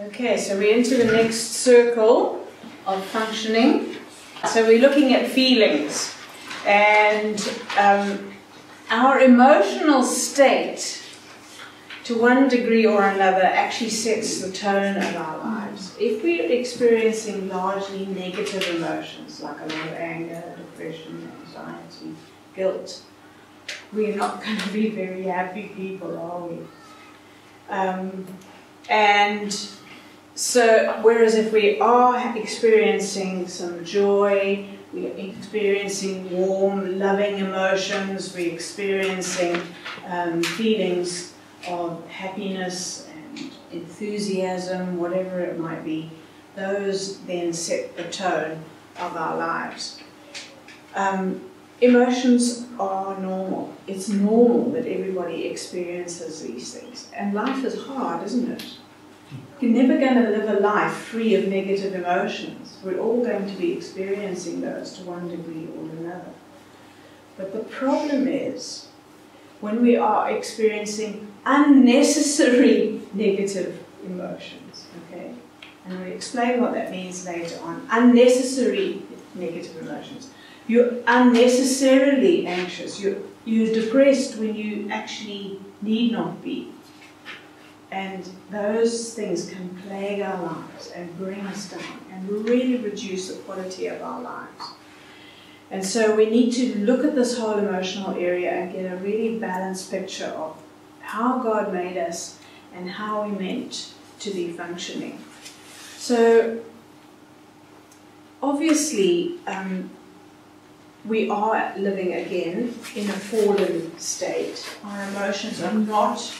Okay, so we're into the next circle of functioning. So we're looking at feelings, and our emotional state, to one degree or another, actually sets the tone of our lives. If we're experiencing largely negative emotions, like a lot of anger, depression, anxiety, guilt, we're not going to be very happy people, are we? And so, whereas if we are experiencing some joy, we're experiencing warm, loving emotions, we're experiencing feelings of happiness and enthusiasm, whatever it might be, those then set the tone of our lives. Emotions are normal. It's normal that everybody experiences these things. And life is hard, isn't it? You're never going to live a life free of negative emotions. We're all going to be experiencing those to one degree or another. But the problem is when we are experiencing unnecessary negative emotions, okay? And we'll explain what that means later on. Unnecessary negative emotions. You're unnecessarily anxious. You're depressed when you actually need not be. And those things can plague our lives and bring us down and really reduce the quality of our lives. And so we need to look at this whole emotional area and get a really balanced picture of how God made us and how we're meant to be functioning. So obviously we are living again in a fallen state. Our emotions are not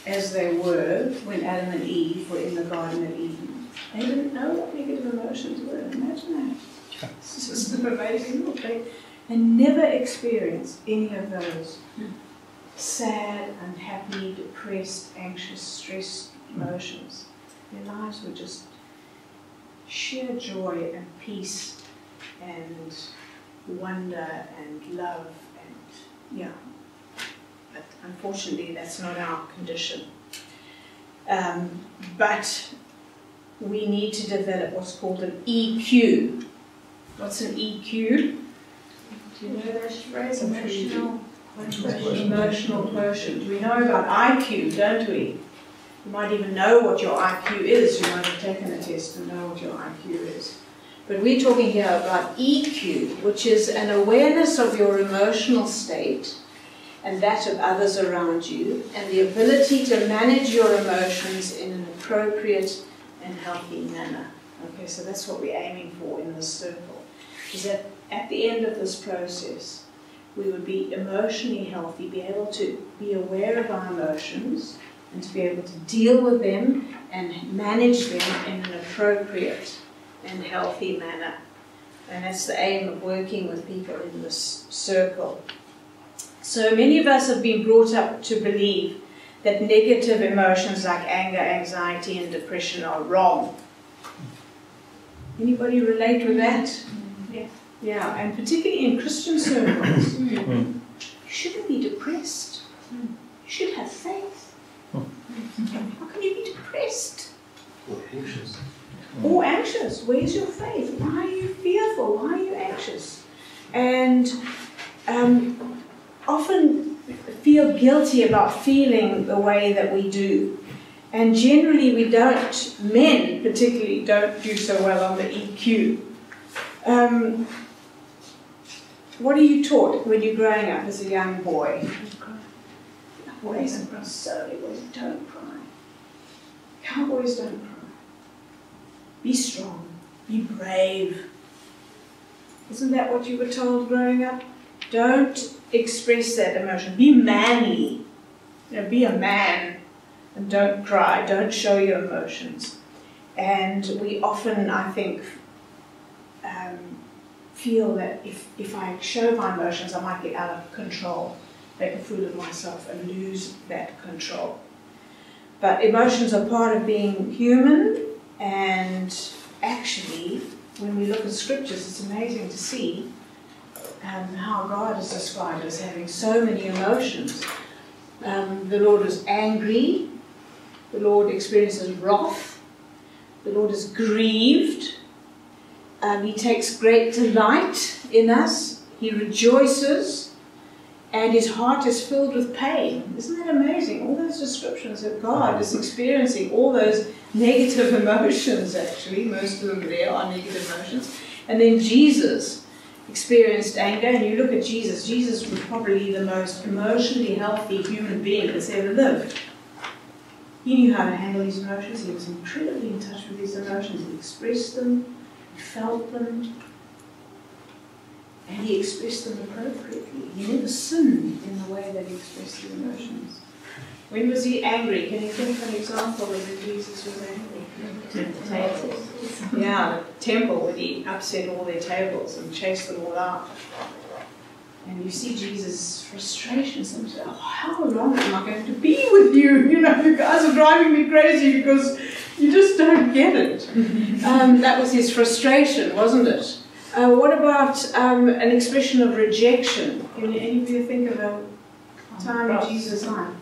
as they were when Adam and Eve were in the Garden of Eden. They didn't know what negative emotions were. Imagine that. It's just an amazing thing. They never experienced any of those sad, unhappy, depressed, anxious, stressed emotions. Their lives were just sheer joy and peace and wonder and love and, yeah. But unfortunately, that's not our condition. But we need to develop what's called an EQ. What's an EQ? Do you know that phrase? Emotional quotient. We know about IQ, don't we? You might even know what your IQ is. You might have taken a test and know what your IQ is. But we're talking here about EQ, which is an awareness of your emotional state and that of others around you, and the ability to manage your emotions in an appropriate and healthy manner. Okay, so that's what we're aiming for in this circle, is that at the end of this process, we would be emotionally healthy, be able to be aware of our emotions, and to be able to deal with them and manage them in an appropriate and healthy manner. And that's the aim of working with people in this circle. So many of us have been brought up to believe that negative emotions like anger, anxiety, and depression are wrong. Anybody relate with that? Yeah. Yeah, and particularly in Christian circles. You shouldn't be depressed. You should have faith. How can you be depressed? Or anxious. Or anxious. Where's your faith? Why are you fearful? Why are you anxious? And often feel guilty about feeling the way that we do. And generally we don't, men particularly, don't do so well on the EQ. What are you taught when you're growing up as a young boy? Boys and girls, so boys don't cry. Cowboys don't cry. Be strong. Be brave. Isn't that what you were told growing up? Don't express that emotion. Be manly. You know, be a man and don't cry. Don't show your emotions. And we often, I think, feel that if I show my emotions, I might get out of control, make a fool of myself and lose that control. But emotions are part of being human, and actually, when we look at scriptures, it's amazing to see how God is described as having so many emotions. The Lord is angry. The Lord experiences wrath. The Lord is grieved. He takes great delight in us. He rejoices. And his heart is filled with pain. Isn't that amazing? All those descriptions that God is experiencing, all those negative emotions, actually, most of them there are negative emotions. And then Jesus experienced anger, and you look at Jesus, Jesus was probably the most emotionally healthy human being that's ever lived. He knew how to handle his emotions. He was incredibly in touch with his emotions. He expressed them, he felt them, and he expressed them appropriately. He never sinned in the way that he expressed his emotions. When was he angry? Can you think of an example of when Jesus was angry? Tables. Yeah, the temple, when he upset all their tables and chased them all out. And you see Jesus' frustration. Some say, oh, how long am I going to be with you? You know, you guys are driving me crazy because you just don't get it. That was his frustration, wasn't it? What about an expression of rejection? Can any of you think of a time in Jesus' life?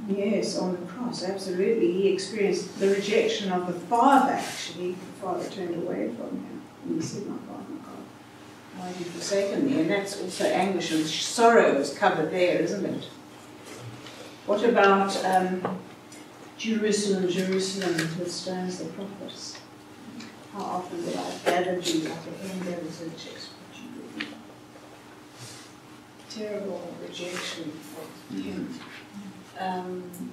Yes, on the cross, absolutely. He experienced the rejection of the Father, actually. The Father turned away from him. And he said, my God, why have you forsaken me? And that's also anguish and sorrow is covered there, isn't it? What about Jerusalem, Jerusalem, which stones the prophets? How often did I gather you like a hen gathers her chicks? Terrible rejection of him.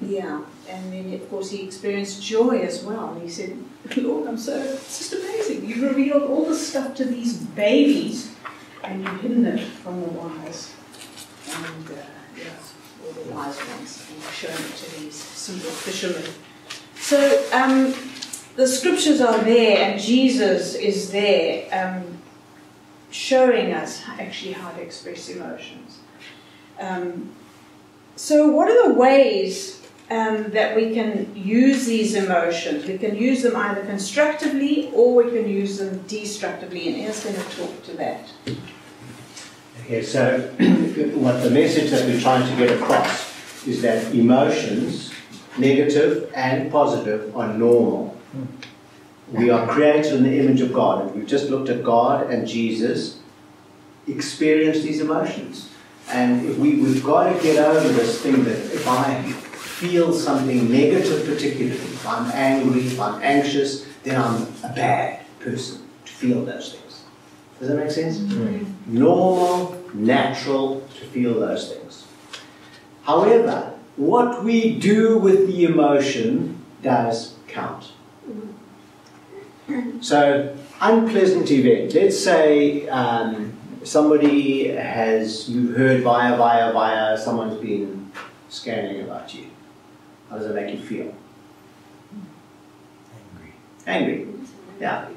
Yeah, and then of course he experienced joy as well. And he said, Lord, it's just amazing. You've revealed all this stuff to these babies and you've hidden it from the wise. And all the wise ones, and you've shown it to these simple fishermen. So the scriptures are there, and Jesus is there showing us actually how to express emotions. So what are the ways that we can use these emotions? We can use them either constructively or we can use them destructively, and Ian's going to talk to that. Okay, so what the message that we're trying to get across is that emotions, negative and positive, are normal. We are created in the image of God, and we've just looked at God and Jesus experience these emotions. And we've got to get over this thing that if I feel something negative particularly, if I'm angry, if I'm anxious, then I'm a bad person to feel those things. Does that make sense? Mm-hmm. Normal, natural to feel those things. However, what we do with the emotion does count. So, unpleasant event. Let's say somebody you've heard via, someone's been scanning about you. How does it make you feel? Angry. Yeah.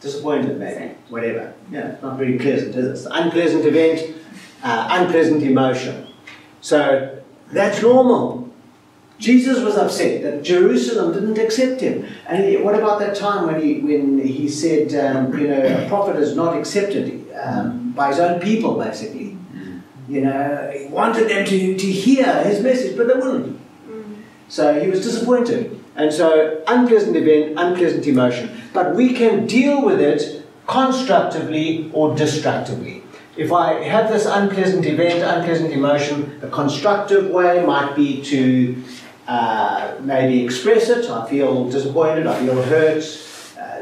Disappointed, maybe. Whatever. Yeah, it's not very pleasant, is it? It's an unpleasant event, unpleasant emotion. So, that's normal. Jesus was upset that Jerusalem didn't accept him. And what about that time when he said, a prophet is not accepted by his own people, basically. You know, he wanted them to hear his message, but they wouldn't. So he was disappointed. And so, unpleasant event, unpleasant emotion. But we can deal with it constructively or destructively. If I have this unpleasant event, unpleasant emotion, the constructive way might be to maybe express it. I feel disappointed, I feel hurt,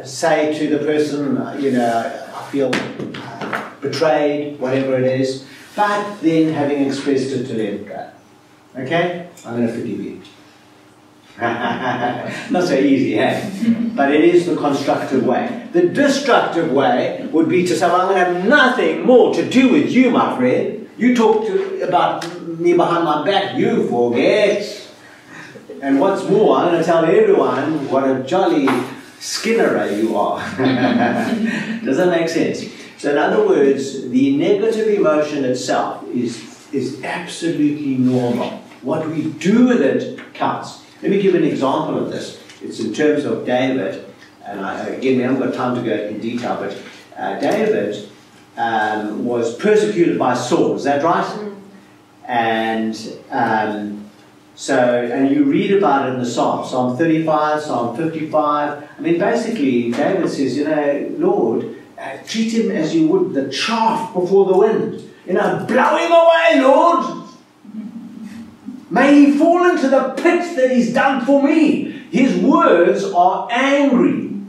say to the person, I feel betrayed, whatever it is, but then having expressed it, to let it go. Okay? I'm going to forgive you. Not so easy, eh? But it is the constructive way. The destructive way would be to say, well, I'm going to have nothing more to do with you, my friend. You talk about me behind my back, you forget. And what's more, I'm going to tell everyone what a jolly Skinnerer you are. Does that make sense? So in other words, the negative emotion itself is absolutely normal. What we do with it counts. Let me give an example of this. It's in terms of David. And again, we haven't got time to go in detail, but David was persecuted by Saul. Is that right? And So, and you read about it in the Psalms, Psalm 35, Psalm 55. I mean, basically, David says, you know, Lord, treat him as you would the chaff before the wind. You know, blow him away, Lord. May he fall into the pit that he's done for me. His words are angry.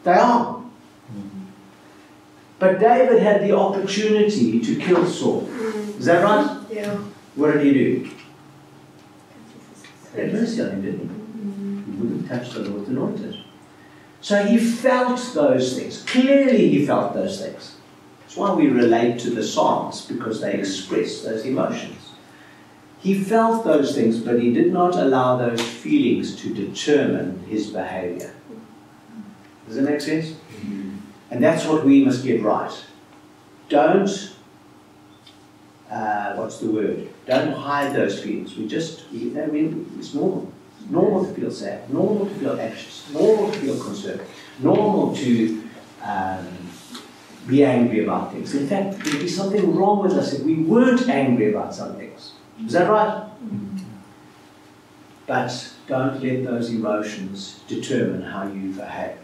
They are. But David had the opportunity to kill Saul. Is that right? Yeah. What did he do? He had mercy on him, didn't he? He wouldn't touch the Lord's anointed. So he felt those things. Clearly he felt those things. That's why we relate to the Psalms, because they express those emotions. He felt those things, but he did not allow those feelings to determine his behavior. Does that make sense? And that's what we must get right. Don't, what's the word? Don't hide those feelings. I mean, it's normal. It's normal to feel sad, normal to feel anxious, normal to feel concerned, normal to be angry about things. In fact, there'd be something wrong with us if we weren't angry about some things. Is that right? But don't let those emotions determine how you behave.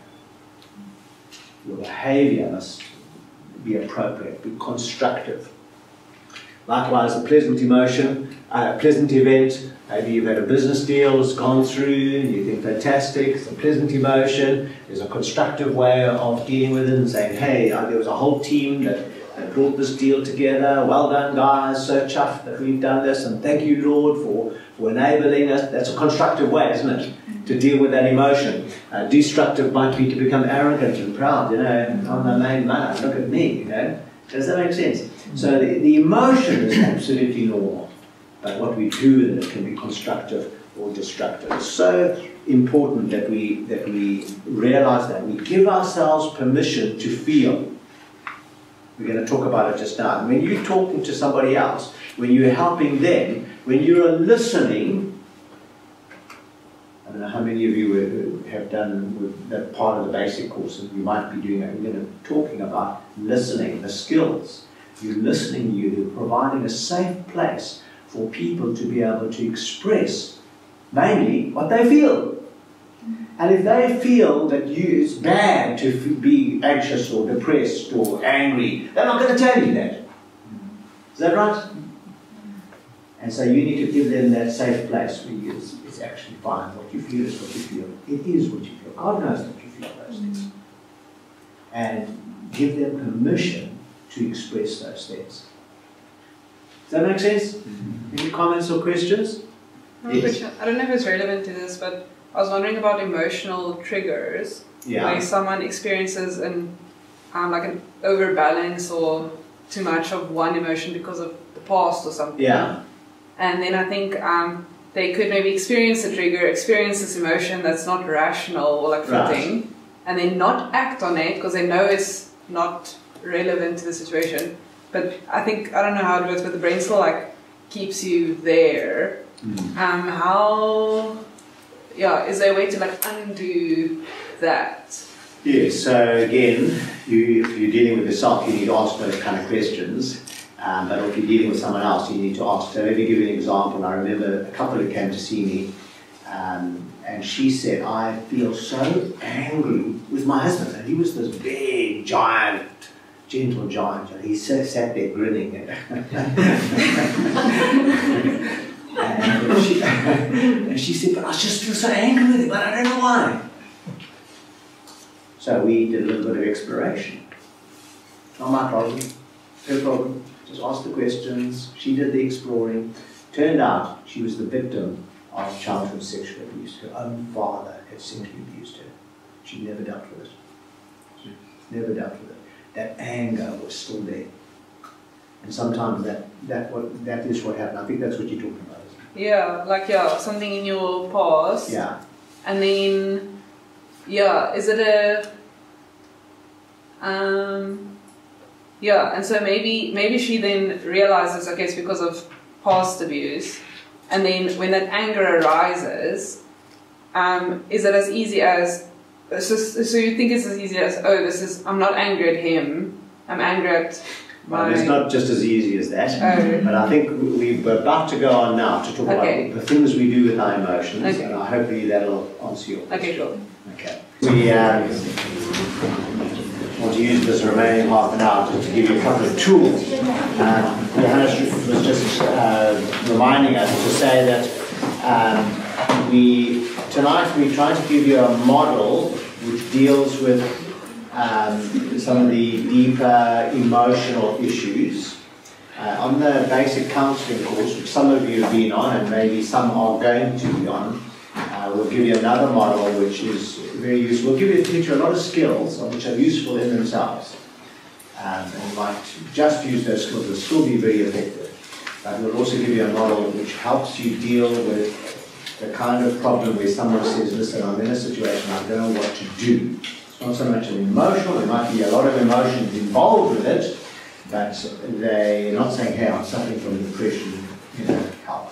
Your behavior must be appropriate, be constructive. Likewise, a pleasant emotion, a pleasant event. Maybe you've had a business deal that's gone through and you think fantastic, it's a pleasant emotion. There's a constructive way of dealing with it and saying, hey, there was a whole team that brought this deal together. Well done, guys. So chuffed that we've done this, and thank you, Lord, for enabling us. That's a constructive way, isn't it, to deal with that emotion. Destructive might be to become arrogant and proud. You know, I'm the main man. Look at me. You know, does that make sense? So the emotion is absolutely normal, but what we do with it can be constructive or destructive. It's so important that we realize that we give ourselves permission to feel. We're going to talk about it just now. When you're talking to somebody else, when you're helping them, when you're listening, I don't know how many of you have done with that part of the basic course, and you might be doing it. We're going to be talking about listening, the skills. You're listening, you're providing a safe place for people to be able to express, mainly, what they feel. And if they feel that it's bad to be anxious or depressed or angry, they're not going to tell you that. Is that right? And so you need to give them that safe place where it's actually fine. What you feel is what you feel. It is what you feel. God knows that you feel those things. And give them permission to express those things. Does that make sense? Any comments or questions? Yes. I don't know if it's relevant to this, but I was wondering about emotional triggers, where someone experiences like an overbalance or too much of one emotion because of the past or something. Yeah. And then I think they could maybe experience the trigger, experience this emotion that's not rational or like fitting, and then not act on it because they know it's not relevant to the situation. But I don't know how it works, but the brain still like keeps you there. Is there a way to like undo that? Yes, so again, if you're dealing with yourself, you need to ask those kind of questions. But if you're dealing with someone else, you need to ask. So let me give you an example. I remember a couple who came to see me, and she said, I feel so angry with my husband. And he was this big, giant, gentle giant. And he sat there grinning. And she said, but I just feel so angry with him, but I don't know why. So we did a little bit of exploration. Not my problem, her problem. Just asked the questions. She did the exploring. Turned out she was the victim of childhood sexual abuse. Her own father had sexually abused her. She never dealt with it. Never dealt with it. That anger was still there. And sometimes that is what happened. I think that's what you're talking about, isn't it? Something in your past. Yeah. And then, is it and so maybe she then realizes, okay, it's because of past abuse, and then when that anger arises, is it as easy as, so you think it's as easy as, I'm not angry at him, I'm angry at Well, it's not just as easy as that, but I think we're about to go on now to talk about the things we do with our emotions, and hopefully that'll answer your question. Okay, sure. Okay. We want to use this remaining half an hour just to give you a couple of tools. Johannes was just reminding us to say that tonight we're trying to give you a model which deals with some of the deeper emotional issues. On the Basic Counselling Course, which some of you have been on and maybe some are going to be on, we'll give you another model which is very useful. We'll teach you a lot of skills which are useful in themselves. And you might just use those skills, they'll still be very effective. But we'll also give you a model which helps you deal with the kind of problem where someone says, listen, I'm in a situation, I don't know what to do. It's not so much an emotional, there might be a lot of emotions involved with it, but they're not saying, hey, I'm suffering from depression, help.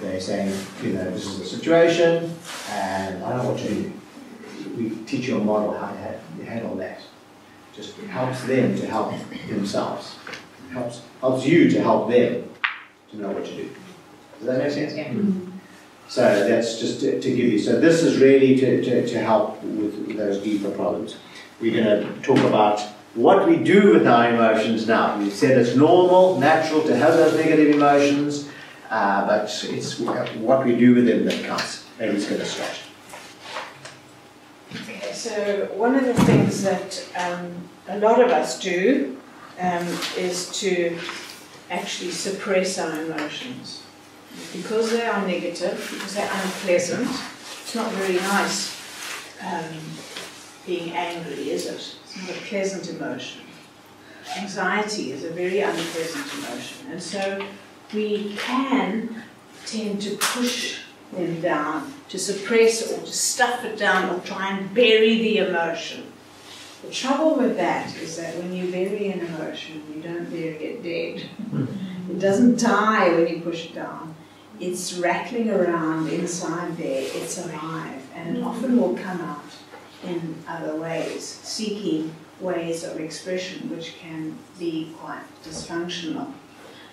They're saying, this is the situation, and I don't know what to do. We teach you a model how to handle that. Just helps them to help themselves. Helps you to help them to know what to do. Does that make sense? Yeah. So that's just to give you. So this is really to help with those deeper problems. We're going to talk about what we do with our emotions now. We said it's normal, natural to have those negative emotions, but it's what we do with them that counts. Maybe it's going to start. Okay, so one of the things that a lot of us do is to actually suppress our emotions. Because they are negative, because they're unpleasant, it's not very nice being angry, is it? It's not a pleasant emotion. Anxiety is a very unpleasant emotion, and so we can tend to push them down, to suppress or to stuff it down or try and bury the emotion. The trouble with that is that when you bury an emotion, you don't bury it dead. It doesn't die when you push it down. It's rattling around inside there, it's alive, and it often will come out in other ways, seeking ways of expression which can be quite dysfunctional.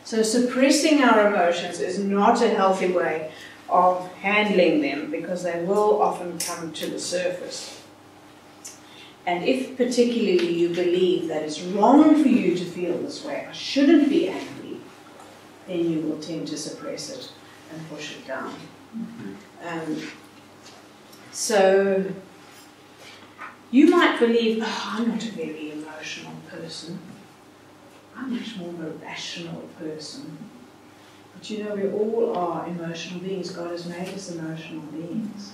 So suppressing our emotions is not a healthy way of handling them, because they will often come to the surface. And if particularly you believe that it's wrong for you to feel this way, I shouldn't be angry, then you will tend to suppress it and push it down. So you might believe, I'm not a very emotional person. I'm much more of a rational person. But we all are emotional beings. God has made us emotional beings.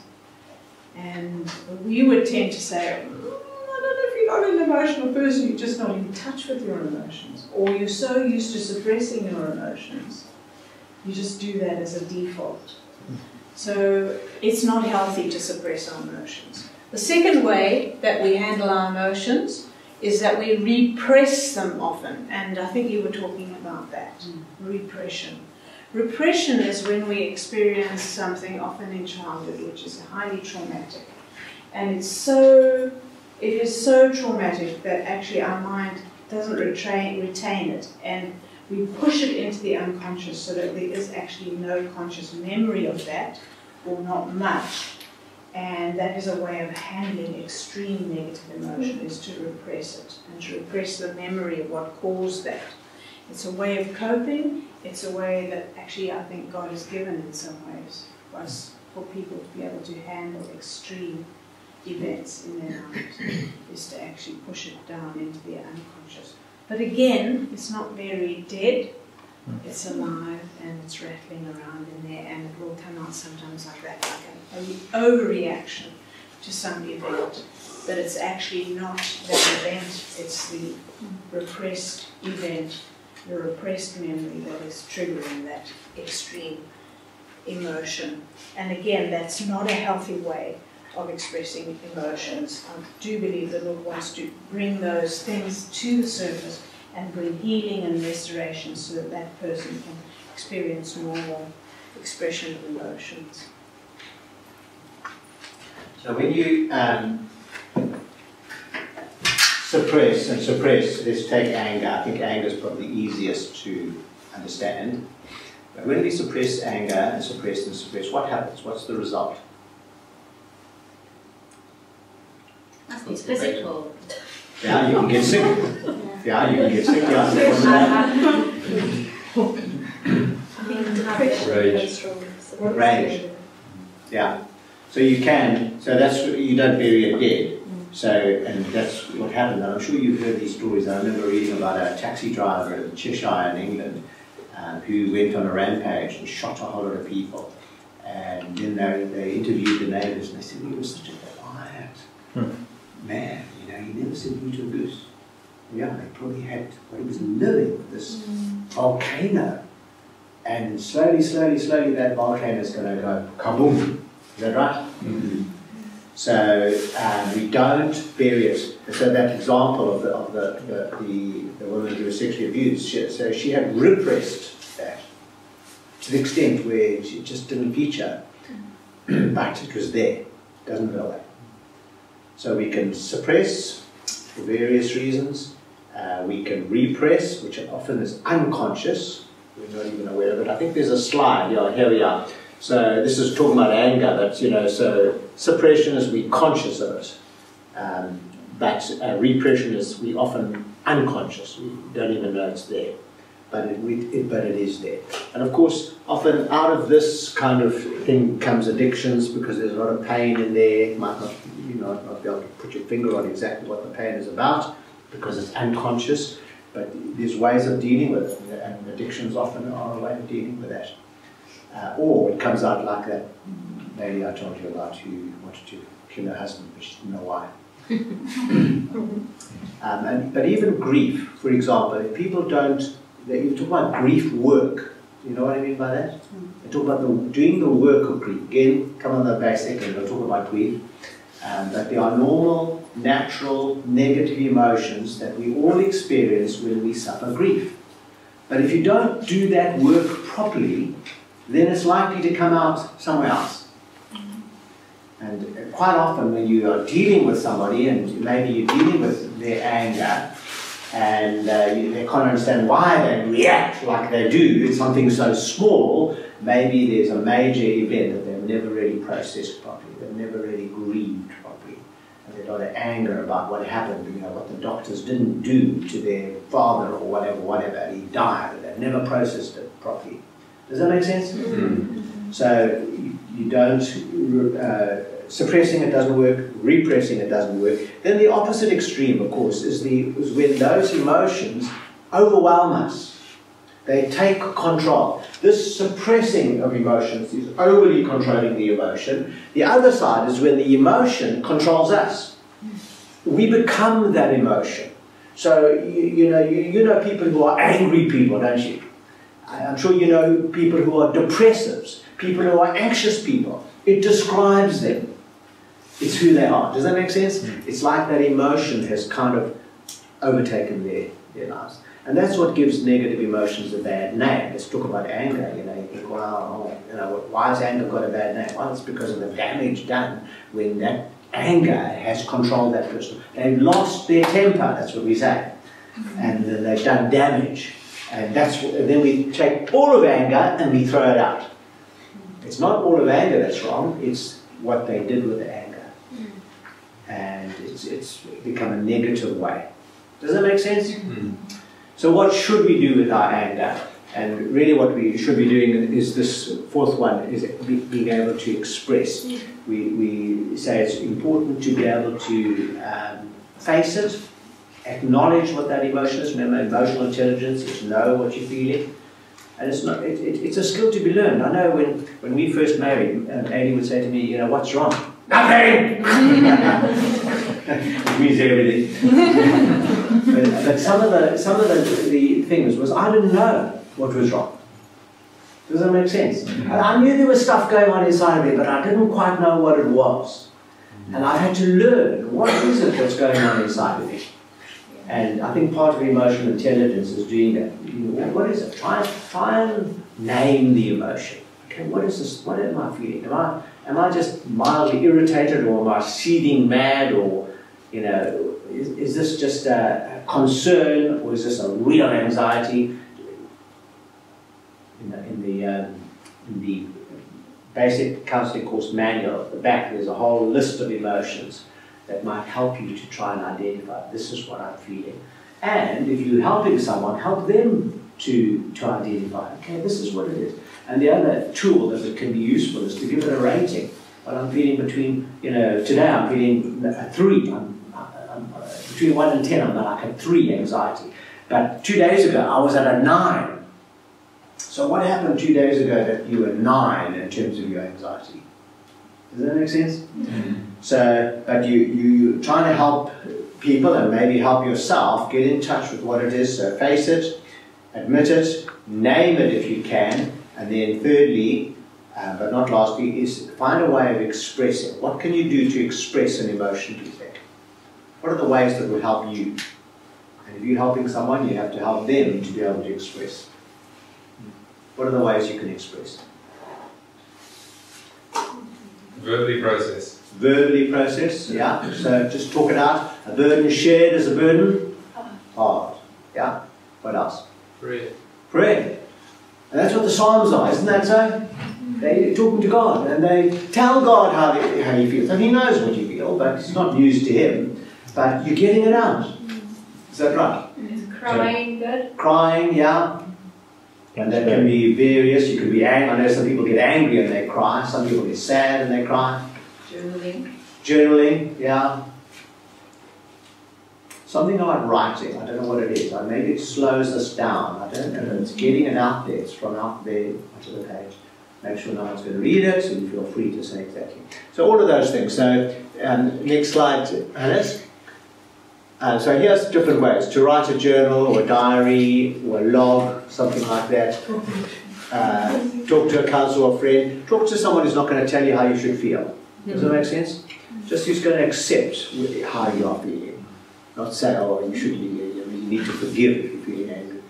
And we would tend to say, I don't know if you're not an emotional person, you're just not in touch with your emotions. Or you're so used to suppressing your emotions, you just do that as a default. So it's not healthy to suppress our emotions. The second way that we handle our emotions is that we repress them often. And I think you were talking about that, repression. Repression is when we experience something, often in childhood, which is highly traumatic. And it is so traumatic that actually our mind doesn't retain it. And we push it into the unconscious so that there is actually no conscious memory of that, or not much. And that is a way of handling extreme negative emotion, is to repress it, and to repress the memory of what caused that. It's a way of coping. It's a way that actually I think God has given in some ways for people to be able to handle extreme events in their lives, is to actually push it down into the unconscious. But again, it's not very dead. It's alive and it's rattling around in there, and it will come out sometimes like that, like an overreaction to some event. But it's actually not that event, it's the repressed event, the repressed memory that is triggering that extreme emotion. And again, that's not a healthy way of expressing emotions. I do believe the Lord wants to bring those things to the surface and bring healing and restoration so that that person can experience normal expression of emotions. So when you, so suppress and suppress, let's take anger. I think anger is probably easiest to understand. But when we suppress anger and suppress, what happens? What's the result? It's physical. Yeah, you can get sick. Yeah, you can get sick. Yeah. Rage. Yeah. So you can. So that's, you don't bury it dead. So, and that's what happened. And I'm sure you've heard these stories. I remember reading about a taxi driver in Cheshire in England who went on a rampage and shot a whole lot of people. And then they interviewed the neighbours and they said, he was such a quiet man, you know, he never said no to a goose. Yeah, they probably had, but he was living this volcano. And slowly, slowly, slowly that volcano is going to go kaboom. Is that right? So we don't bury it. So that example of the woman who was sexually abused, she had repressed that to the extent where it just didn't feature, but it was there. It doesn't go away. So we can suppress for various reasons. We can repress, which often is unconscious. We're not even aware of it. I think there's a slide. Yeah, here we are. So this is talking about anger. That's, you know, so suppression is we conscious of it, but repression is we often unconscious. We don't even know it's there, but it is there. And of course, often out of this kind of thing comes addictions because there's a lot of pain in there. You might not, not be able to put your finger on exactly what the pain is about because it's unconscious. But there's ways of dealing with it, and addictions often are a way of dealing with that. Or it comes out like that lady I told you about who wanted to kill her husband, but she didn't know why. But even grief, for example, if people don't, you talk about grief work. You know what I mean by that? They talk about doing the work of grief. Again, come on the basic and we'll talk about grief. But there are normal, natural, negative emotions that we all experience when we suffer grief. But if you don't do that work properly, then it's likely to come out somewhere else. And quite often when you are dealing with somebody and maybe you're dealing with their anger and they can't understand why they react like they do, it's something so small, maybe there's a major event that they've never really processed properly, they've never really grieved properly. And they've got anger about what happened, what the doctors didn't do to their father or whatever, and he died, and they've never processed it properly. Does that make sense? So you don't, suppressing it doesn't work, repressing it doesn't work. Then the opposite extreme, of course, is when those emotions overwhelm us. They take control. This suppressing of emotions is overly controlling the emotion. The other side is when the emotion controls us. We become that emotion. So you know people who are angry people, don't you? I'm sure you know people who are depressives, people who are anxious people. It describes them. It's who they are. Does that make sense? It's like that emotion has kind of overtaken their lives. And that's what gives negative emotions a bad name. Let's talk about anger. You think, well, why has anger got a bad name? Well, it's because of the damage done when that anger has controlled that person. They've lost their temper, that's what we say. And they've done damage. And then we take all of anger and we throw it out. It's not all of anger that's wrong, it's what they did with the anger. And it's become a negative way. Does that make sense? So what should we do with our anger? And really what we should be doing is this fourth one, is being able to express. We say it's important to be able to face it, acknowledge what that emotion is. Remember, emotional intelligence is know what you're feeling. And it's a skill to be learned. I know when we first married, Adie would say to me, what's wrong? Nothing! It means everything. but some of the things was I didn't know what was wrong. Does that make sense? And I knew there was stuff going on inside of me, but I didn't quite know what it was. And I had to learn, what is it that's going on inside of me? And I think part of emotional intelligence is doing that. What is it? Try and name the emotion. Okay, what is this? What am I feeling? Am I just mildly irritated, or am I seething mad, or you know, is this just a concern or is this a real anxiety? In the Basic Counselling Course manual at the back, there's a whole list of emotions that might help you to try and identify, this is what I'm feeling. And if you're helping someone, help them to identify, okay, this is what it is. And the other tool that can be useful is to give it a rating. Well, I'm feeling between, you know, today I'm feeling a 3. I'm between 1 and 10, I'm like a 3 anxiety. But 2 days ago, I was at a 9. So what happened 2 days ago that you were 9 in terms of your anxiety? Does that make sense? Mm-hmm. So, but you're trying to help people and maybe help yourself get in touch with what it is. So face it, admit it, name it if you can, and then thirdly, but not lastly, is find a way of expressing. What can you do to express an emotion, do you think? What are the ways that will help you? And if you're helping someone, you have to help them to be able to express. What are the ways you can express? Verbally process. Verbally process, yeah. So just talk it out. A burden shared is a burden hard. Yeah. What else? Prayer. Prayer. And that's what the Psalms are, isn't that so? They're talking to God and they tell God how you feel. And He knows what you feel, but it's not news to Him. But you're getting it out. Is that right? Is crying good? Crying, yeah. And that can be various. You could be angry. I know some people get angry and they cry. Some people get sad and they cry. Journaling. Journaling, yeah. Something about writing. I don't know what it is. Maybe it slows us down. I don't know. It's getting it out there. It's from out there onto the page. Make sure no one's going to read it, so you feel free to say exactly. So all of those things. So next slide, Alice. So here's different ways to write a journal or a diary or a log, something like that. Talk to a counsellor or friend. Talk to someone who's not going to tell you how you should feel. Does that make sense? Just who's going to accept how you are feeling. Not say, oh, you should be, you need to forgive if you're feeling angry.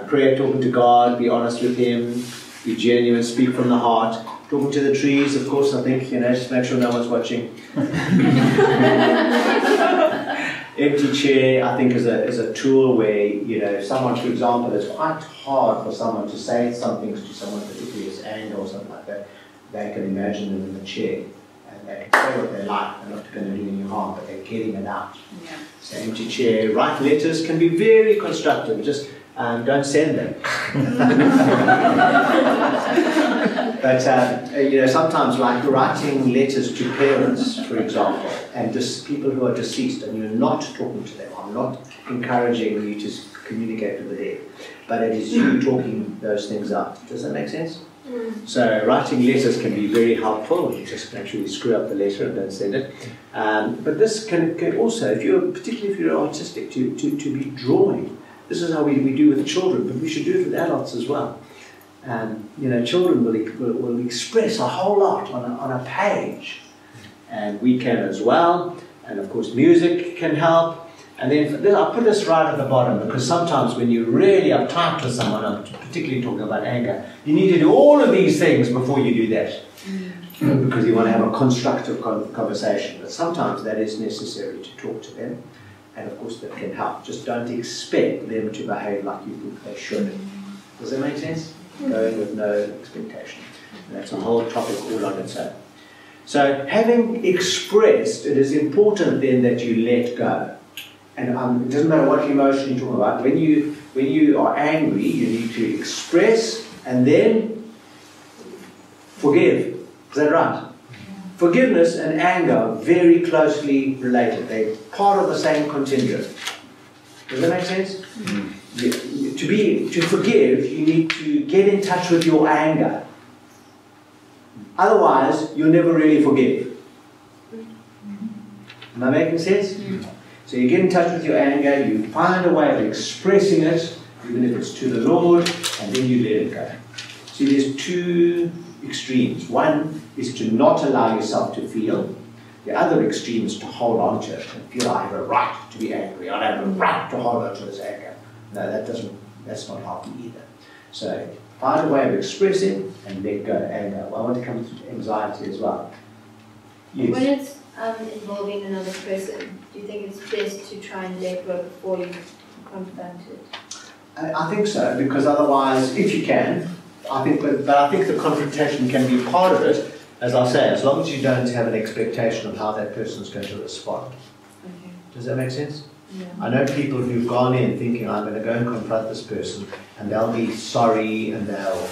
Prayer, talking to God, be honest with Him, be genuine, speak from the heart. Talking to the trees, of course, I think, just make sure no one's watching. Empty chair, I think, is a tool where, someone, for example, it's quite hard for someone to say some things to someone, particularly as anger or something like that. They can imagine them in the chair, and they can say what they like. They're not going to do any harm, but they're getting it out. Yeah. So empty chair, write letters can be very constructive. Just don't send them. But sometimes, like writing letters to parents, for example, and just people who are deceased, and you're not talking to them. I'm not encouraging you to communicate with the dead, but it is you talking those things out. Does that make sense? So writing letters can be very helpful. You just actually screw up the letter and don't send it. But this can also, particularly if you're artistic, to be drawing. This is how we do with children, but we should do it with adults as well. Children will express a whole lot on a page, and we can as well. And of course, music can help. And then I'll put this right at the bottom, because sometimes when you're really uptight with someone, I'm particularly talking about anger, you need to do all of these things before you do that, because you want to have a constructive conversation. But sometimes that is necessary to talk to them, and of course that can help. Just don't expect them to behave like you think they should. Does that make sense? Going with no expectation. And that's a whole topic all on its own. So having expressed, it is important then that you let go. And it doesn't matter what emotion you're talking about. When you are angry, you need to express and then forgive. Is that right? Forgiveness and anger are very closely related. They're part of the same continuum. Does that make sense? To forgive, you need to get in touch with your anger. Otherwise, you'll never really forgive. Am I making sense? So you get in touch with your anger, you find a way of expressing it, even if it's to the Lord, and then you let it go. See, there's two extremes. One is to not allow yourself to feel. The other extreme is to hold on to it and feel I have a right to be angry. I have a right to hold on to this anger. No, that's not healthy either. So find a way of expressing and let go of anger. Well, I want to come to anxiety as well. Yes. When it's involving another person? Do you think it's best to try and let go before you confront it? I think so, because otherwise, if you can, I think, but I think the confrontation can be part of it, as I say, as long as you don't have an expectation of how that person's going to respond. Okay. Does that make sense? Yeah. I know people who've gone in thinking, I'm going to go and confront this person, and they'll be sorry, and they'll,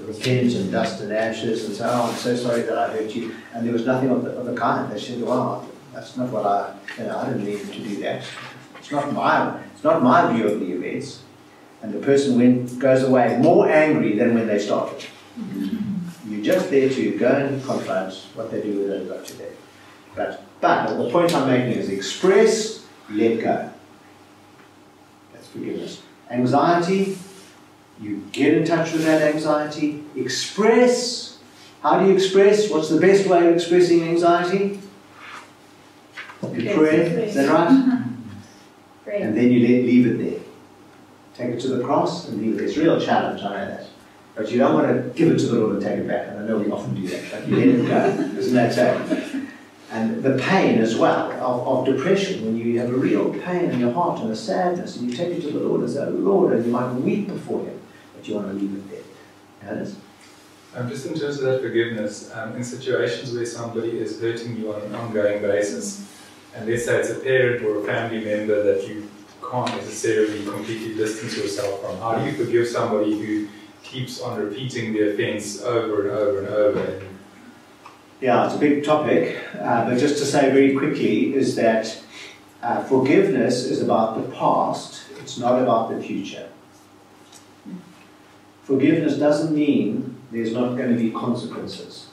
repent and dust and ashes, and say, oh, I'm so sorry that I hurt you. And there was nothing of the kind. They said, well, that's not what I didn't mean to do that. It's not my view of the events. And the person goes away more angry than when they started. You're just there to go and confront what they do with it up to there. But the point I'm making is express, let go. That's forgiveness. Anxiety, you get in touch with that anxiety. Express. How do you express? What's the best way of expressing anxiety? You pray. Is that right? And then you leave it there. Take it to the cross and leave it there. It's a real challenge, I know that. But you don't want to give it to the Lord and take it back. And I know we often do that. But you let it go. Isn't that so? And the pain as well of depression, when you have a real pain in your heart and a sadness, and you take it to the Lord and say, Lord, and you might weep before Him, but you want to leave it there. Notice? Just in terms of that forgiveness, in situations where somebody is hurting you on an ongoing basis, and let's say it's a parent or a family member that you can't necessarily completely distance yourself from, how do you forgive somebody who keeps on repeating the offence over and over and over? Yeah, it's a big topic, but just to say very quickly is that forgiveness is about the past, it's not about the future. Forgiveness doesn't mean there's not going to be consequences.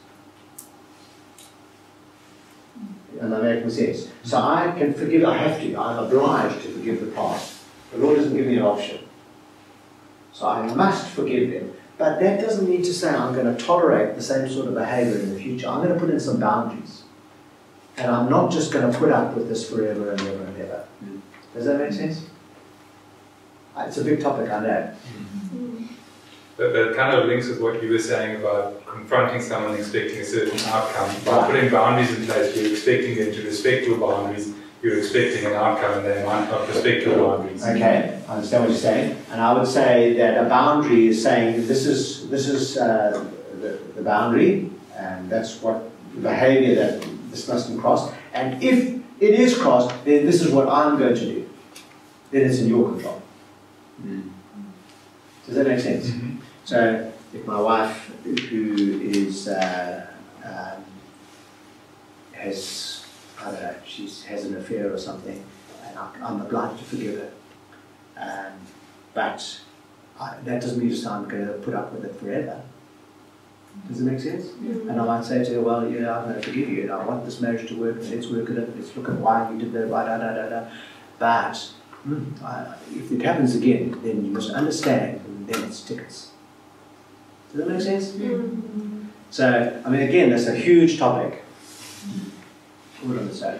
Am I making sense? So I can forgive, I have to, I'm obliged to forgive the past. The Lord doesn't give me an option. So I must forgive them. But that doesn't mean to say I'm going to tolerate the same sort of behaviour in the future. I'm going to put in some boundaries. And I'm not just going to put up with this forever and ever and ever. Does that make sense? It's a big topic, I know. That kind of links with what you were saying about confronting someone and expecting a certain outcome. By putting boundaries in place, you're expecting them to respect your boundaries, you're expecting an outcome and they might not respect your boundaries. Okay, I understand what you're saying. And I would say that a boundary is saying this is the boundary, and that's what the behaviour that this mustn't cross. And if it is crossed, then this is what I'm going to do. Then it's in your control. Does that make sense? Mm-hmm. So if my wife, who is has, I don't know, she has an affair or something, and I'm obliged to forgive her. But that doesn't mean I'm going to put up with it forever. Does it make sense? Mm-hmm. And I might say to her, well, I'm going to forgive you, and I want this marriage to work, and let's work at it, let's look at why you did that, But if it happens again, then you must understand, and then it's tickets. Does that make sense? Mm-hmm. So, I mean, again, that's a huge topic. What do I say?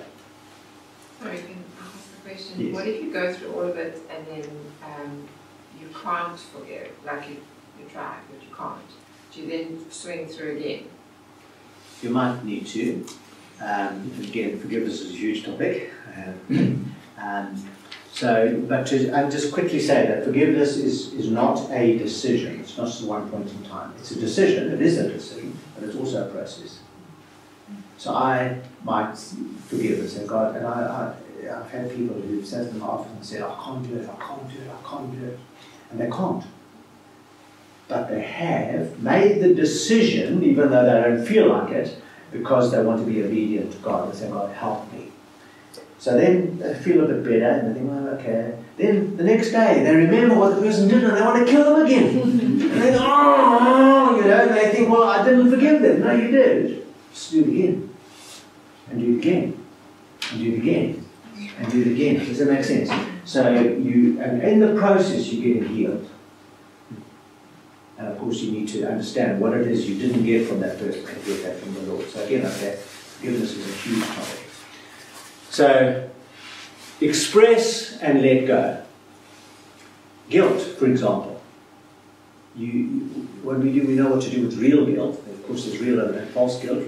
Sorry, can I ask the question? Yes. What if you go through all of it and then you can't forgive, like you try, but you can't? Do you then swing through again? You might need to. Again, forgiveness is a huge topic. But I'll just quickly say that forgiveness is not a decision. It's not just one point in time. It's a decision. It is a decision, but it's also a process. So I might forgive and say, God, and I've had people who've sat in the office and said, I can't do it, I can't do it, I can't do it. And they can't. But they have made the decision, even though they don't feel like it, because they want to be obedient to God. They say, God, help me. So then they feel a bit better, and they think, well, okay. Then the next day, they remember what the person did, and they want to kill them again. And they go, and they think, well, I didn't forgive them. No, you did. Just do it again. And do it again. And do it again. And do it again. Does that make sense? So and in the process, you're getting healed. And of course, you need to understand what it is you didn't get from that person and get that from the Lord. So again, forgiveness is a huge topic. So, express and let go. Guilt, for example. When we know what to do with real guilt. Of course, there's real and false guilt.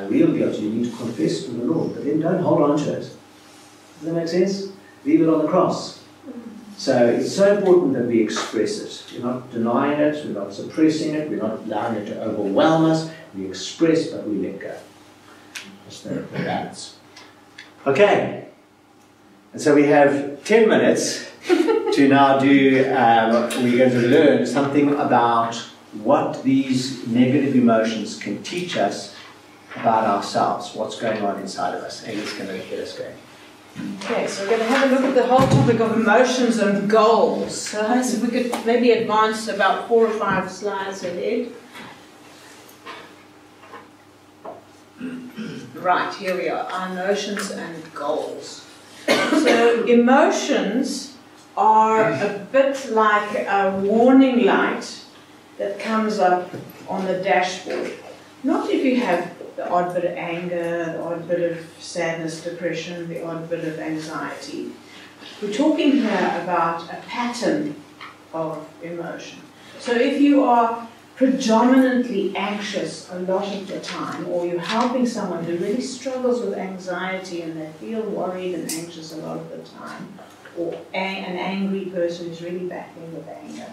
real guilt, you need to confess to the Lord, but then don't hold on to it. Does that make sense? Leave it on the cross. So it's so important that we express it. We're not denying it, we're not suppressing it, we're not allowing it to overwhelm us. We express, but we let go. That's the balance. Okay. And so we have 10 minutes to now do, we're going to learn something about what these negative emotions can teach us about ourselves, what's going on inside of us. And it's going to get us going. Okay, so we're going to have a look at the whole topic of emotions and goals. So if we could maybe advance about 4 or 5 slides ahead. Right, here we are, our emotions and goals. So emotions are a bit like a warning light that comes up on the dashboard. Not if you have the odd bit of anger, the odd bit of sadness, depression, the odd bit of anxiety. We're talking here about a pattern of emotion. So if you are predominantly anxious a lot of the time, or you're helping someone who really struggles with anxiety and they feel worried and anxious a lot of the time, or an angry person who's really battling with anger,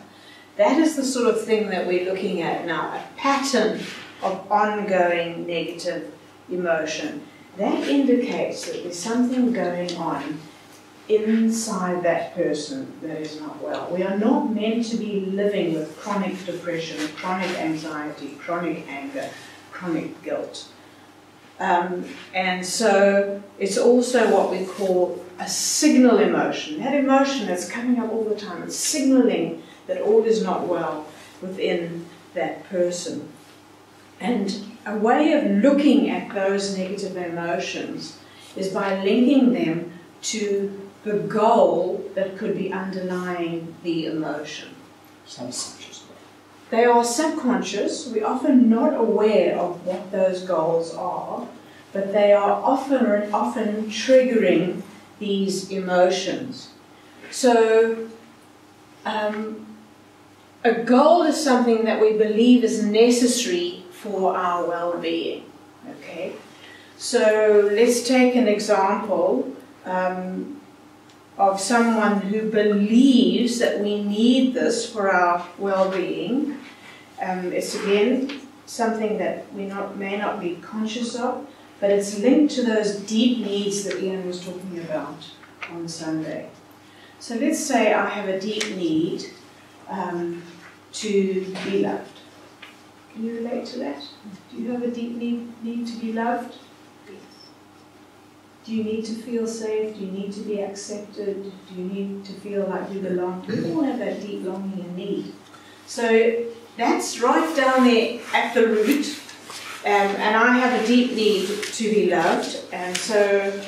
that is the sort of thing that we're looking at now, a pattern of ongoing negative emotion. That indicates that there's something going on inside that person that is not well. We are not meant to be living with chronic depression, chronic anxiety, chronic anger, chronic guilt. And so it's also what we call a signal emotion. That emotion that's coming up all the time, it's signaling that all is not well within that person. And a way of looking at those negative emotions is by linking them to the goal that could be underlying the emotion. Subconscious. They are subconscious. We're often not aware of what those goals are, but they are often triggering these emotions. So a goal is something that we believe is necessary for our well-being. Okay, so let's take an example of someone who believes that we need this for our well-being. It's again something that we may not be conscious of, but it's linked to those deep needs that Ian was talking about on Sunday. So let's say I have a deep need to be loved. Can you relate to that? Do you have a deep need to be loved? Do you need to feel safe? Do you need to be accepted? Do you need to feel like you belong? We all have that deep longing and need. So that's right down there at the root. And I have a deep need to be loved. And so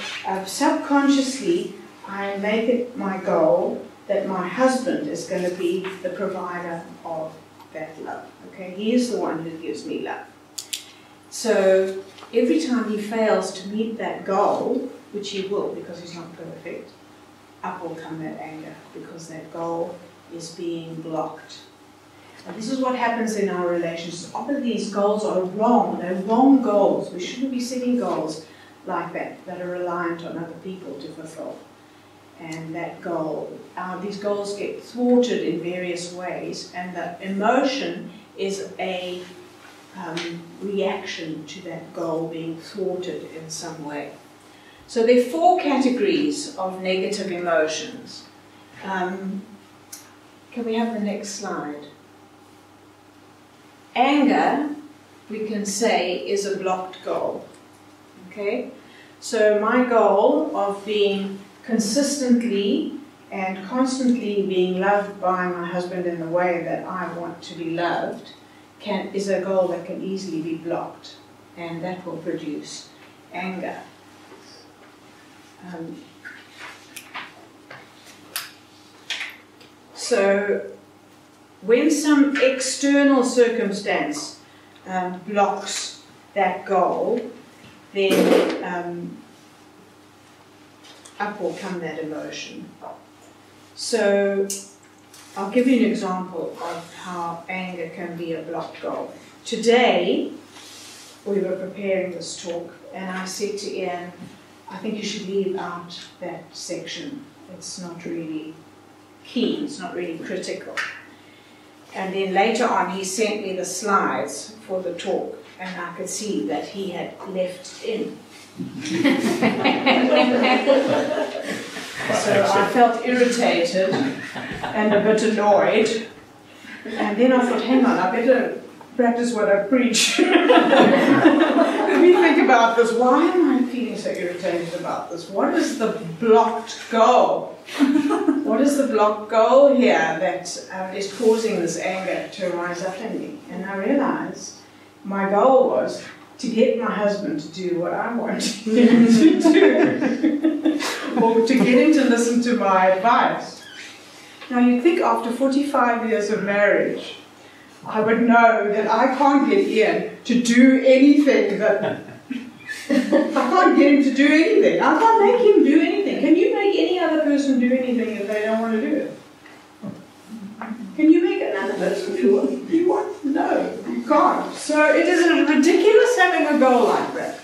subconsciously, I make it my goal that my husband is going to be the provider of that love. Okay, he is the one who gives me love. So every time he fails to meet that goal, which he will because he's not perfect, up will come that anger because that goal is being blocked. And this is what happens in our relationships. Often these goals are wrong. They're wrong goals. We shouldn't be setting goals like that are reliant on other people to fulfill. And that goal, these goals get thwarted in various ways, and the emotion is a reaction to that goal being thwarted in some way. So there are 4 categories of negative emotions. Can we have the next slide? Anger, we can say, is a blocked goal. Okay? So my goal of being consistently and constantly being loved by my husband in the way that I want to be loved is a goal that can easily be blocked, and that will produce anger. So when some external circumstance blocks that goal, then up will come that emotion. So I'll give you an example of how anger can be a blocked goal. Today, we were preparing this talk, and I said to Ian, I think you should leave out that section. It's not really key, it's not really critical. And then later on, he sent me the slides for the talk, and I could see that he had left in. So I felt irritated and a bit annoyed. And then I thought, hang on, I better practice what I preach. Let me think about this. Why am I feeling so irritated about this? What is the blocked goal? What is the blocked goal here that is causing this anger to rise up in me? And I realized my goal was to get my husband to do what I wanted him to do, or to get him to listen to my advice. Now you'd think after 45 years of marriage, I would know that I can't get Ian to do anything that... I can't get him to do anything. I can't make him do anything. Can you make any other person do anything if they don't want to do it? Can you make another person do what you want? No, you can't. So it is ridiculous having a goal like that.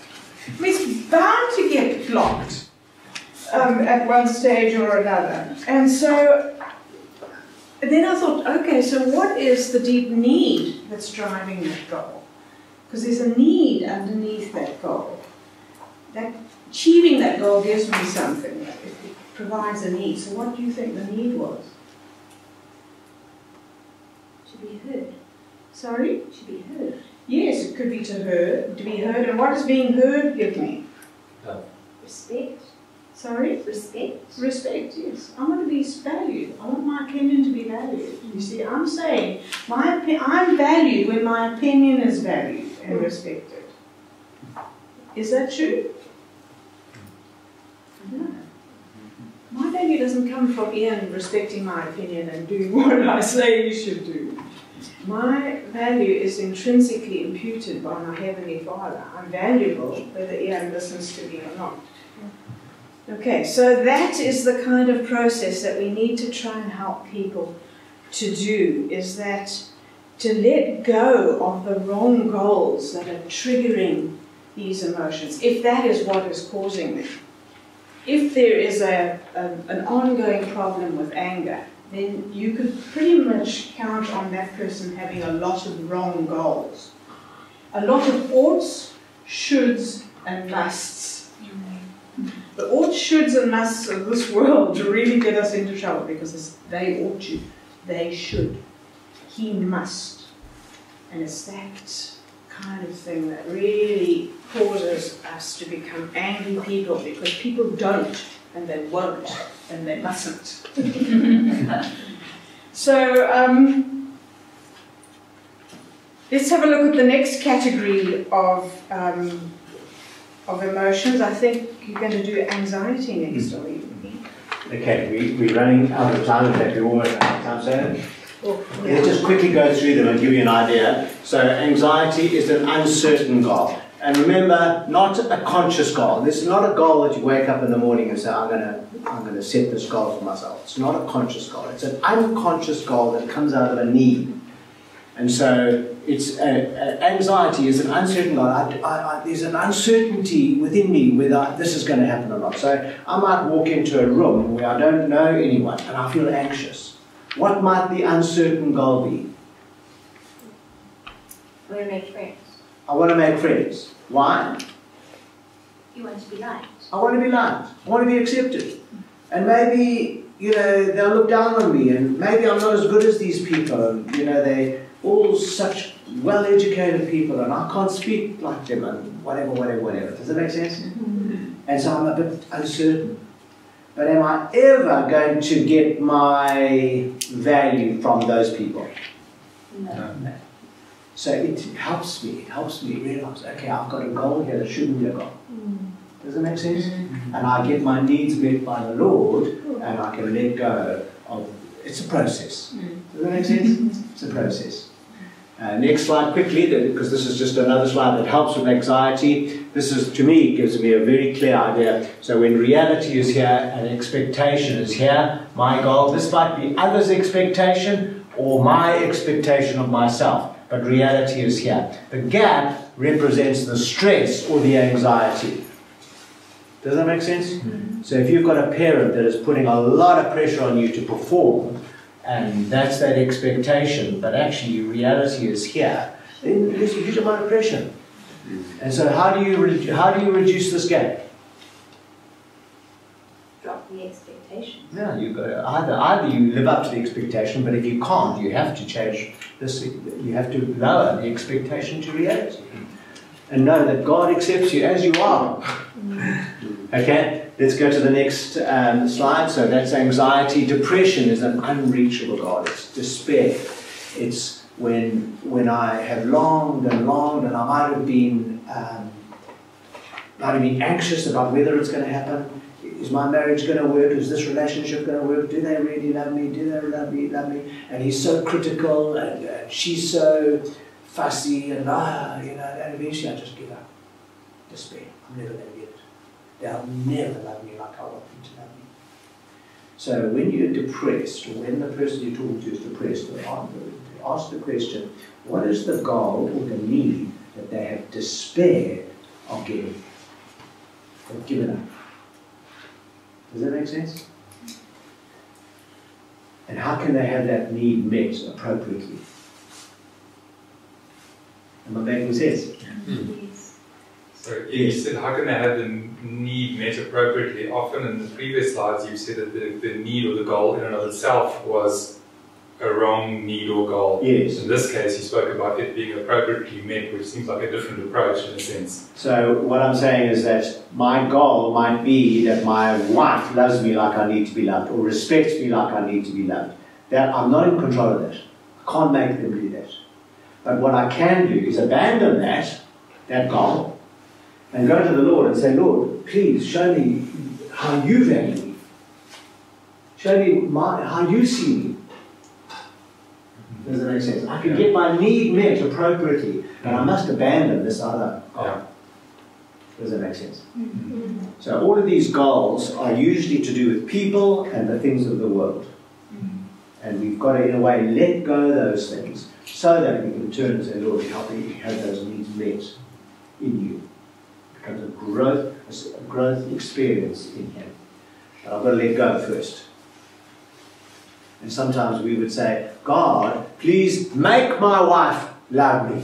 I mean, it's bound to get blocked at one stage or another. And so then I thought, okay, so what is the deep need that's driving that goal? Because there's a need underneath that goal. That achieving that goal gives me something. It provides a need. So what do you think the need was? To be heard. Sorry? To be heard. Yes, it could be to be heard. And what does being heard give me? Respect. Sorry? Respect. Respect, yes. I want to be valued. I want my opinion to be valued. You see, I'm saying I'm valued when my opinion is valued and respected. Is that true? No. My value doesn't come from Ian respecting my opinion and doing what I say you should do. My value is intrinsically imputed by my Heavenly Father. I'm valuable whether Ian listens to me or not. Okay, so that is the kind of process that we need to try and help people to do, is that to let go of the wrong goals that are triggering these emotions, if that is what is causing them. If there is an ongoing problem with anger, then you could pretty much count on that person having a lot of wrong goals. A lot of oughts, shoulds, and musts. The ought, shoulds, and musts of this world to really get us into trouble, because they ought to, they should, he must. And it's that kind of thing that really causes us to become angry people, because people don't, and they won't, and they mustn't. So let's have a look at the next category of emotions. I think you're going to do anxiety next, are you? Okay, we're running out of time. In fact, we're almost out of time. So Yeah. let's just quickly go through them and give you an idea. So anxiety is an uncertain goal. And remember, not a conscious goal. This is not a goal that you wake up in the morning and say, I'm going to set this goal for myself. It's not a conscious goal. It's an unconscious goal that comes out of a need. And so it's anxiety is an uncertain goal. There's an uncertainty within me whether this is going to happen or not. So I might walk into a room where I don't know anyone and I feel anxious. What might the uncertain goal be? I want to make friends. I want to make friends. Why? You want to be liked. I want to be liked. I want to be accepted. And maybe, they'll look down on me, and maybe I'm not as good as these people. And, they're all such well-educated people, and I can't speak like them, and whatever. Does that make sense? Mm-hmm. And so I'm a bit uncertain. But am I ever going to get my value from those people? No. So it helps me realize, okay, I've got a goal here that shouldn't be a goal. Does it make sense? And I get my needs met by the Lord, and I can let go of, it's a process. Does that make sense? It's a process. Next slide quickly, because this is just another slide that helps with anxiety. This is, to me, gives me a very clear idea. So when reality is here and expectation is here, my goal, this might be others' expectation or my expectation of myself, but reality is here. The gap represents the stress or the anxiety. Does that make sense? Mm-hmm. So if you've got a parent that is putting a lot of pressure on you to perform, and that's that expectation, but actually reality is here, then there's a huge amount of pressure. And so how do you reduce this gap? Drop the expectation. Yeah, you've got to either you live up to the expectation, but if you can't, you have to change this. You have to lower the expectation to reality, and know that God accepts you as you are. Okay, let's go to the next slide. So that's anxiety. Depression is an unreachable God. It's despair. It's when I have longed and longed, and I might have been anxious about whether it's going to happen. Is my marriage going to work? Is this relationship going to work? Do they really love me? Do they love me? And he's so critical, and she's so fussy, and and eventually I just give up. Despair. I'm never going to get it. They'll never love me like I want them to love me. So when you're depressed, or when the person you're talking to is depressed, ask the question, what is the goal or the need that they have despair of getting? They've given up. Does that make sense? And how can they have that need met appropriately? Am I making sense? Yes. So you said, how can they have the need met appropriately? Often in the previous slides you've said that the need or the goal in and of itself was a wrong need or goal. Yes. In this case you spoke about it being appropriately met, which seems like a different approach in a sense. So what I'm saying is that my goal might be that my wife loves me like I need to be loved, or respects me like I need to be loved. That I'm not in control of that. I can't make them do that. But what I can do is abandon that goal, and go to the Lord and say, Lord, please show me how you value me. Show me how you see me. Does that make sense? I can get my need met appropriately, but I must abandon this other goal. Yeah. Does that make sense? Mm-hmm. So all of these goals are usually to do with people and the things of the world. And we've got to, in a way, let go of those things so that we can turn and say, Lord, help me have those needs met in you. It becomes a growth experience in Him. But I've got to let go first. And sometimes we would say, God, please make my wife love me.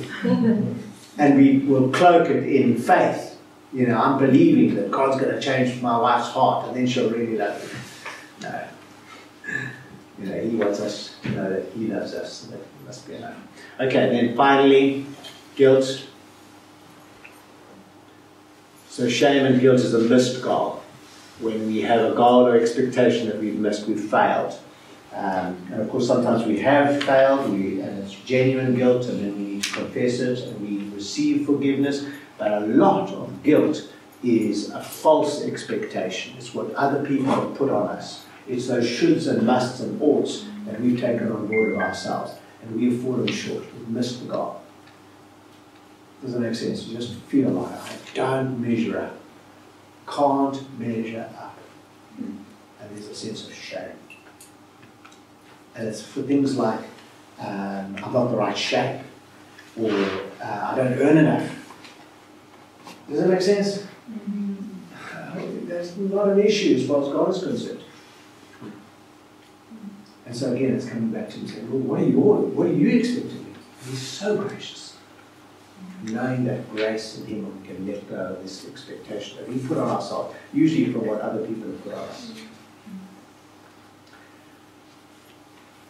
And we will cloak it in faith. I'm believing that God's going to change my wife's heart and then she'll really love me. No. He wants us to know that He loves us, and that must be enough. Okay, then finally, guilt. So shame and guilt is a missed goal. When we have a goal or expectation that we've missed, we've failed. And of course, sometimes we have failed, and it's genuine guilt, and then we need to confess it, and we receive forgiveness. But a lot of guilt is a false expectation. It's what other people have put on us. It's those shoulds and musts and oughts that we've taken on board of ourselves, and we've fallen short. We've missed the goal. Does that make sense? You just feel like, I don't measure up. Can't measure up. And there's a sense of shame. And it's for things like, I'm not the right shape, or I don't earn enough. Does that make sense? That's not an issue as far as God is concerned. And so again, it's coming back to saying, Lord, what are you expecting me? He's so gracious. Knowing that grace in Him, we can let go of this expectation that we put on ourselves, usually from what other people have put on us.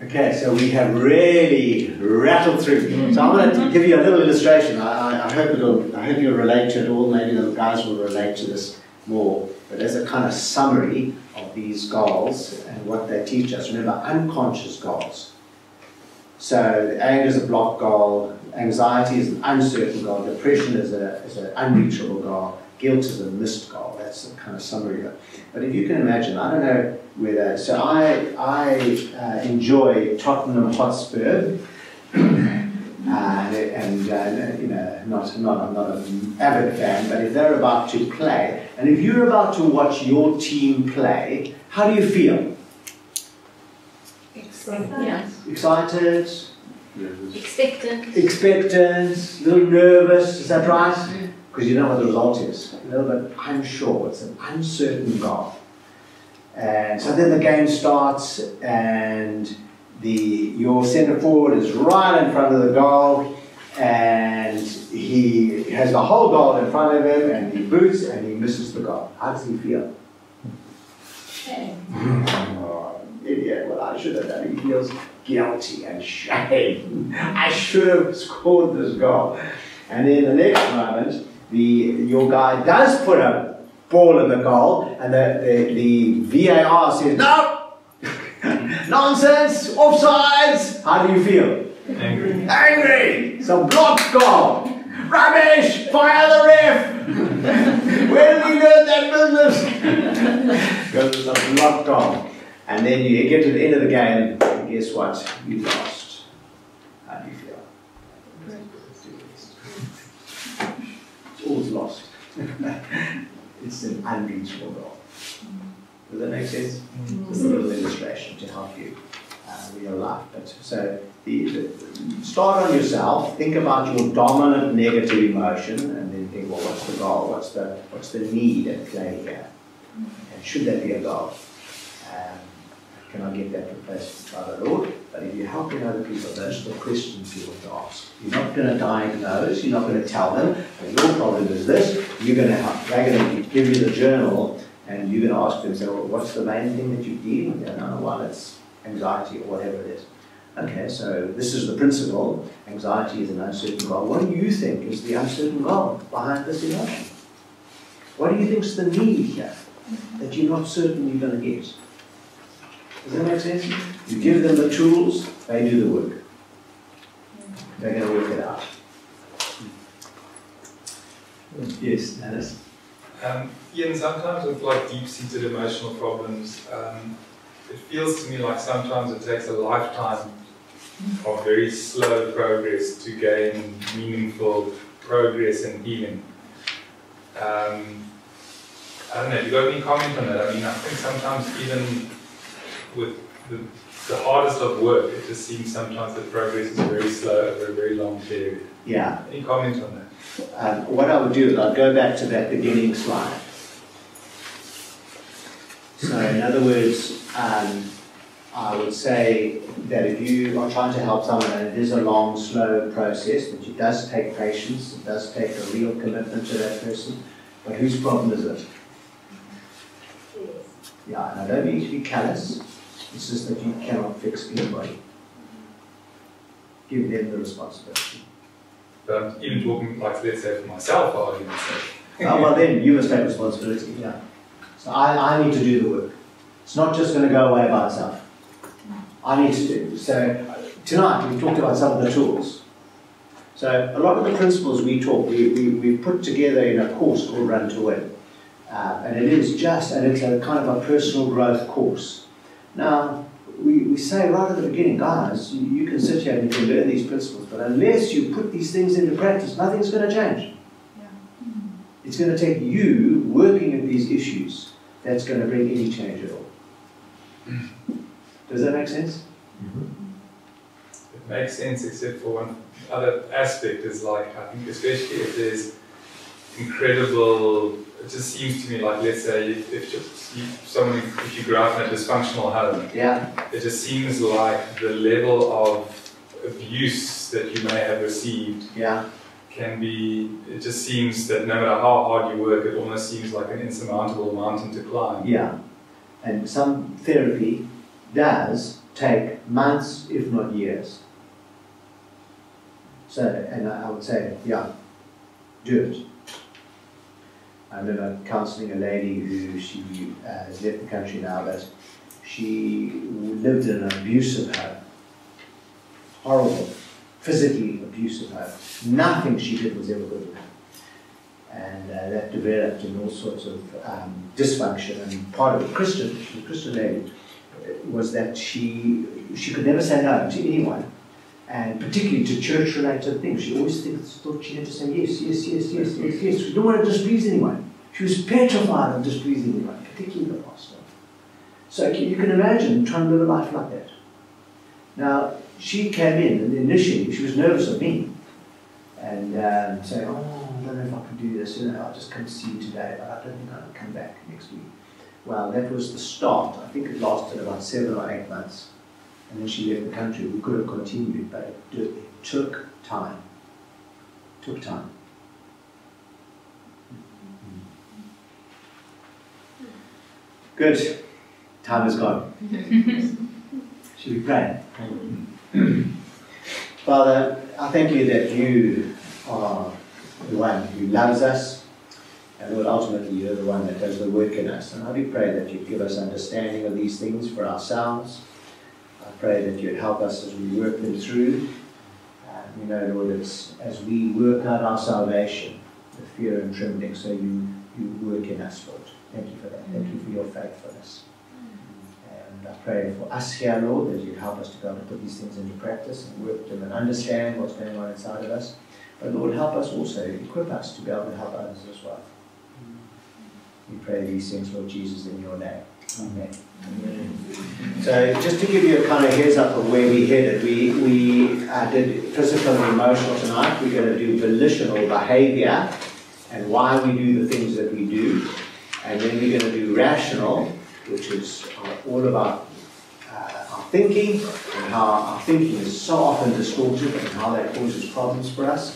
Okay, so we have really rattled through. So I'm going to give you a little illustration. I hope you'll relate to it all. Maybe the guys will relate to this more. But as a kind of summary of these goals and what they teach us, remember, unconscious goals. So anger is a block goal, anxiety is an uncertain goal, depression is an unreachable goal, guilt is a missed goal. That's the kind of summary of it. But if you can imagine, I don't know whether, so I enjoy Tottenham Hotspur, I'm not an avid fan, but if they're about to play, and if you're about to watch your team play, how do you feel? Excited. Excited? Expectant, a little nervous, is that right? Because you know what the result is. A little bit unsure, it's an uncertain goal. And so then the game starts, and your centre forward is right in front of the goal, and he has the whole goal in front of him, and he boots and he misses the goal. How does he feel? Oh, idiot, what I should have done. He feels guilty and shame. I should have scored this goal. And then the next moment, your guy does put a ball in the goal, and the VAR says, no! Nonsense! Offsides! How do you feel? Angry. Angry! It's a blocked goal! Rubbish! Fire the ref! Where did he learn that business? Because it's a blocked goal. And then you get to the end of the game, and guess what? You lost. How do you feel? It's always lost. It's an unreachable goal. Does that make sense? Just a little illustration to help you with your life. But so start on yourself. Think about your dominant negative emotion, and then think, well, what's the goal? What's the need at play here? And should that be a goal? Can I get that replaced by the Lord? But if you're helping other people, those are the questions you want to ask. You're not going to diagnose, you're not going to tell them, your problem is this. You're going to help. They're going to give you the journal, and you're going to ask them, say, well, what's the main thing that you're dealing with? No, well, it's anxiety or whatever it is. Okay, so this is the principle. Anxiety is an uncertain goal. What do you think is the uncertain goal behind this emotion? What do you think is the need here that you're not certain you're going to get? Does that make sense? You give them the tools, they do the work. They're going to work it out. Yes, Alice? Ian, sometimes with like deep-seated emotional problems, it feels to me like sometimes it takes a lifetime of very slow progress to gain meaningful progress in healing. I don't know, have you got any comment on that? I mean, I think sometimes even with the hardest of work, it just seems sometimes that progress is very slow over a very long period. Yeah. Any comment on that? What I would do is I'd go back to that beginning slide. So in other words, I would say that if you are trying to help someone and it is a long, slow process, that it does take patience, it does take a real commitment to that person, but whose problem is it? Yeah, and I don't mean to be callous, it's just that you cannot fix anybody. Give them the responsibility. But I'm even talking, like, let's say for myself, for argument's sake. Well then, you must take responsibility, yeah. So I need to do the work. It's not just going to go away by itself. I need to do. So tonight we've talked about some of the tools. So a lot of the principles we talk, we put together in a course called Run to Win. And it is just, and it's a kind of a personal growth course. Now, we say right at the beginning, guys, you can sit here and you can learn these principles, but unless you put these things into practice, nothing's going to change. Yeah. It's going to take you working at these issues that's going to bring any change at all. Does that make sense? It makes sense, except for one other aspect is like, I think especially if there's incredible, it just seems to me like, let's say, if you grew up in a dysfunctional home, Yeah. it just seems like the level of abuse that you may have received Yeah. can be, it just seems that no matter how hard you work, it almost seems like an insurmountable mountain to climb. Yeah. And some therapy does take months, if not years. So, and I would say, yeah, do it. I remember counselling a lady who she has left the country now, but she lived in an abusive home. Horrible, physically abusive home. Nothing she did was ever good enough. And that developed in all sorts of dysfunction. And part of the Christian lady, was that she could never say no to anyone. And particularly to church-related things. She always thought she had to say yes, yes, yes, yes, yes, yes. She didn't want to displease anyone. She was petrified of displeasing anyone, particularly the pastor. So you can imagine trying to live a life like that. Now, she came in, and initially she was nervous of me, and saying, "Oh, I don't know if I can do this. I'll just come see you today, but I don't think I'll come back next week." Well, that was the start. I think it lasted about 7 or 8 months, and then she left the country. We could have continued, but it took time. It took time. Good. Time is gone. Should we pray? Father, I thank you that you are the one who loves us, and Lord, ultimately you're the one that does the work in us. And I do pray that you'd give us understanding of these things for ourselves. I pray that you'd help us as we work them through. We know, Lord, it's as we work out our salvation with fear and trembling, so you work in us, Lord. Thank you for that. Thank you for your faithfulness. And I pray for us here, Lord, that you help us to be able to put these things into practice and work them and understand what's going on inside of us. But Lord, help us also, equip us to be able to help others as well. We pray these things, Lord Jesus, in your name. Amen. So just to give you a kind of heads up of where we headed, we did physical and emotional tonight. We're going to do volitional behavior and why we do the things that we do. And then we're going to do rational, which is all about our thinking, and how our thinking is so often distorted and how that causes problems for us.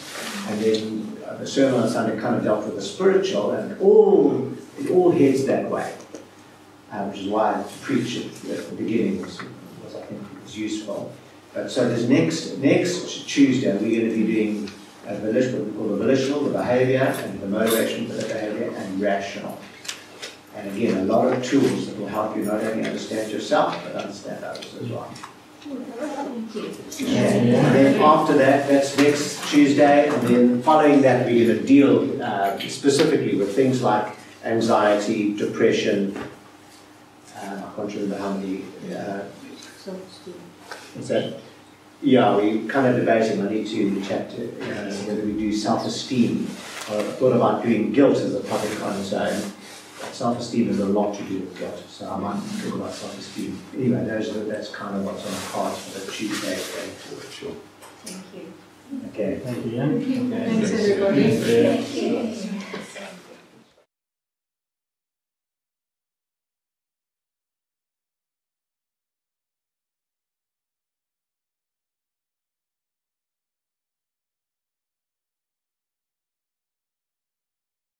And then the sermon on Sunday kind of dealt with the spiritual, and it all heads that way, which is why to preach it at the beginning was I think was useful. But so this next Tuesday we're going to be doing what we call the volitional, the behaviour, and the motivation for the behaviour, and rational. And again, a lot of tools that will help you not only understand yourself, but understand others as well. And then after that, that's next Tuesday, and then following that, we're going to deal specifically with things like anxiety, depression. I can't remember how many. What's that? Yeah, we kind of debating. I need to chat to whether we do self-esteem. I thought about doing guilt as a topic on its own. Self-esteem has a lot to do with guilt, so I might talk about self-esteem. Anyway, that's kind of what's on the cards for the Tuesday going forward. Sure. Thank you. Okay. Thank you, Ian. Thanks, everybody. Yeah. Thank you.